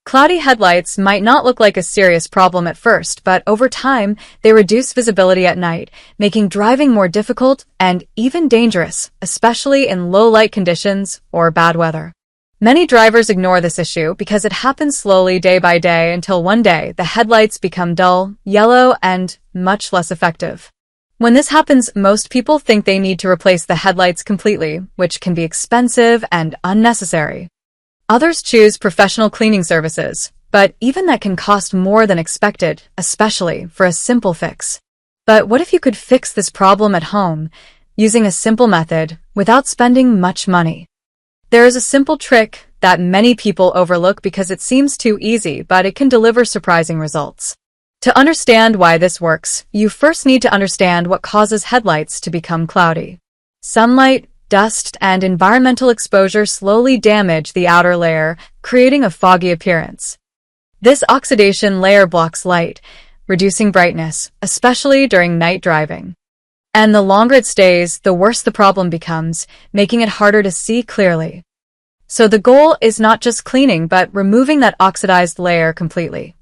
Cloudy headlights might not look like a serious problem at first, but over time, they reduce visibility at night, making driving more difficult and even dangerous, especially in low light conditions or bad weather. Many drivers ignore this issue because it happens slowly day by day until one day the headlights become dull, yellow, and much less effective. When this happens, most people think they need to replace the headlights completely, which can be expensive and unnecessary. Others choose professional cleaning services, but even that can cost more than expected, especially for a simple fix. But what if you could fix this problem at home, using a simple method, without spending much money? There is a simple trick that many people overlook because it seems too easy, but it can deliver surprising results. To understand why this works, you first need to understand what causes headlights to become cloudy. Sunlight, dust, and environmental exposure slowly damage the outer layer, creating a foggy appearance. This oxidation layer blocks light, reducing brightness, especially during night driving. And the longer it stays, the worse the problem becomes, making it harder to see clearly. So the goal is not just cleaning, but removing that oxidized layer completely.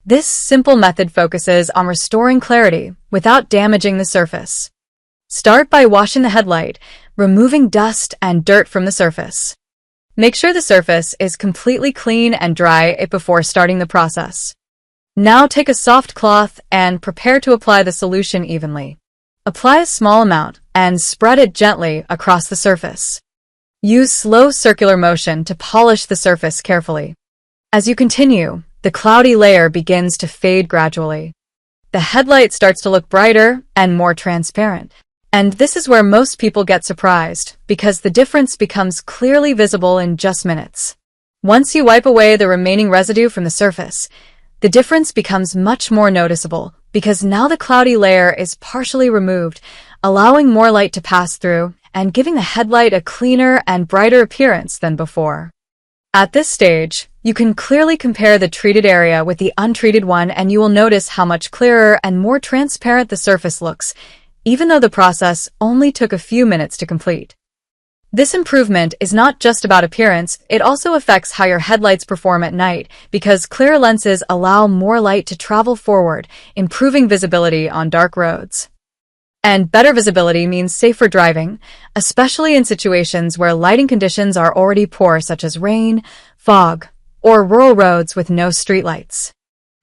This simple method focuses on restoring clarity without damaging the surface. Start by washing the headlight, removing dust and dirt from the surface. Make sure the surface is completely clean and dry before starting the process. Now take a soft cloth and prepare to apply the solution evenly. Apply a small amount and spread it gently across the surface. Use slow circular motion to polish the surface carefully. As you continue, the cloudy layer begins to fade gradually. The headlight starts to look brighter and more transparent. And this is where most people get surprised, because the difference becomes clearly visible in just minutes. Once you wipe away the remaining residue from the surface, the difference becomes much more noticeable, because now the cloudy layer is partially removed, allowing more light to pass through and giving the headlight a cleaner and brighter appearance than before. At this stage, you can clearly compare the treated area with the untreated one, and you will notice how much clearer and more transparent the surface looks, even though the process only took a few minutes to complete. This improvement is not just about appearance, it also affects how your headlights perform at night, because clear lenses allow more light to travel forward, improving visibility on dark roads. And better visibility means safer driving, especially in situations where lighting conditions are already poor, such as rain, fog, or rural roads with no streetlights.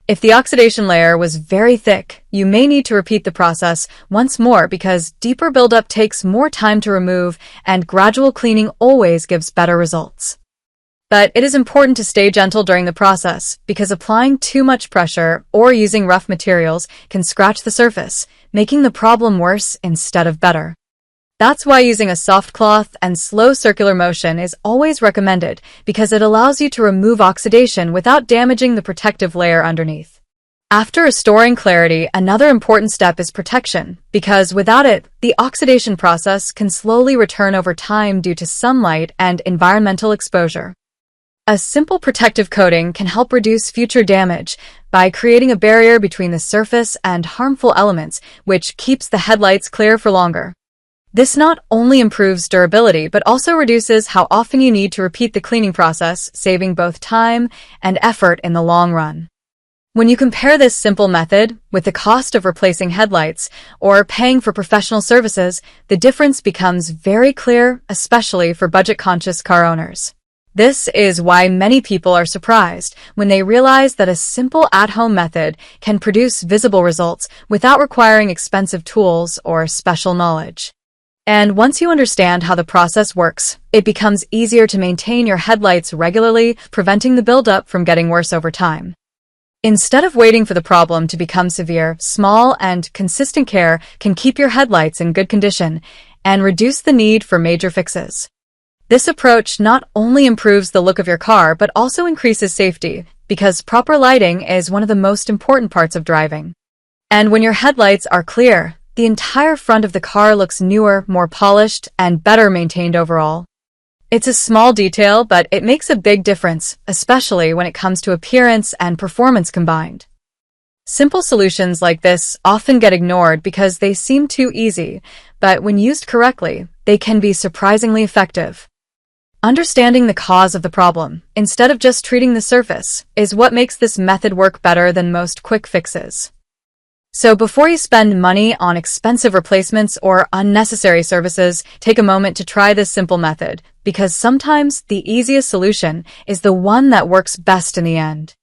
If the oxidation layer was very thick, you may need to repeat the process once more because deeper buildup takes more time to remove and gradual cleaning always gives better results. But it is important to stay gentle during the process because applying too much pressure or using rough materials can scratch the surface, making the problem worse instead of better. That's why using a soft cloth and slow circular motion is always recommended, because it allows you to remove oxidation without damaging the protective layer underneath. After restoring clarity, another important step is protection, because without it, the oxidation process can slowly return over time due to sunlight and environmental exposure. A simple protective coating can help reduce future damage by creating a barrier between the surface and harmful elements, which keeps the headlights clear for longer. This not only improves durability, but also reduces how often you need to repeat the cleaning process, saving both time and effort in the long run. When you compare this simple method with the cost of replacing headlights or paying for professional services, the difference becomes very clear, especially for budget-conscious car owners. This is why many people are surprised when they realize that a simple at-home method can produce visible results without requiring expensive tools or special knowledge. And once you understand how the process works, it becomes easier to maintain your headlights regularly, preventing the buildup from getting worse over time. Instead of waiting for the problem to become severe, small and consistent care can keep your headlights in good condition and reduce the need for major fixes. This approach not only improves the look of your car, but also increases safety, because proper lighting is one of the most important parts of driving. And when your headlights are clear, the entire front of the car looks newer, more polished, and better maintained overall. It's a small detail, but it makes a big difference, especially when it comes to appearance and performance combined. Simple solutions like this often get ignored because they seem too easy, but when used correctly, they can be surprisingly effective. Understanding the cause of the problem, instead of just treating the surface, is what makes this method work better than most quick fixes. So before you spend money on expensive replacements or unnecessary services, take a moment to try this simple method, because sometimes the easiest solution is the one that works best in the end.